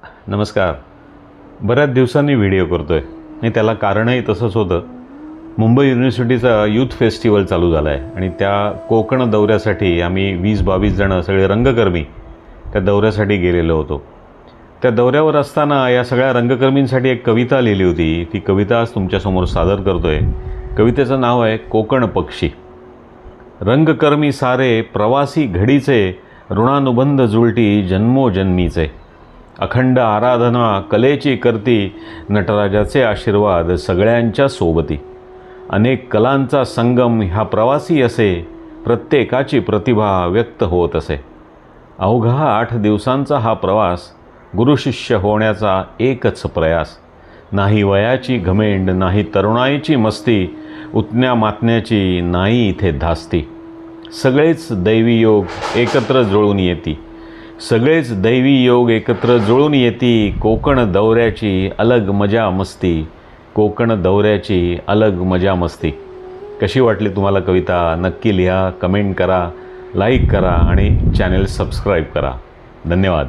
नमस्कार. बऱ्याच दिवसांनी व्हिडिओ करतो आहे आणि त्याला कारणही तसंच होतं. मुंबई युनिव्हर्सिटीचा यूथ फेस्टिवल चालू झाला आहे आणि त्या कोकण दौऱ्यासाठी आम्ही 20-22 जणं सगळे रंगकर्मी त्या दौऱ्यासाठी गेलेलो होतो. त्या दौऱ्यावर असताना या सगळ्या रंगकर्मींसाठी एक कविता लिहिली होती. ती कविता आज तुमच्यासमोर सादर करतो आहे. कवितेचं नाव आहे कोकण पक्षी. रंगकर्मी सारे प्रवासी घडीचे, ऋणानुबंध जुळटी जन्मोजन्मीचे. अखंड आराधना कलेची करती, नटराजाचे आशीर्वाद सगळ्यांच्या सोबती. अनेक कलांचा संगम ह्या प्रवासी असे, प्रत्येकाची प्रतिभा व्यक्त होत असे. अवघा 8 दिवसांचा हा प्रवास, गुरुशिष्य होण्याचा एकच प्रयास. नाही वयाची घमेंड, नाही तरुणाईची मस्ती, उतण्या मातण्याची नाही इथे धास्ती. सगळेच दैवी योग एकत्र जुळून येती, सगळेच दैवी योग एकत्र जुळून येती. कोकण दौऱ्याची अलग मजा मस्ती, कोकण दौऱ्याची अलग मजा मस्ती. कशी वाटली तुम्हाला कविता? नक्की लिहा, कमेंट करा, लाईक करा आणि चॅनेल सबस्क्राईब करा. धन्यवाद.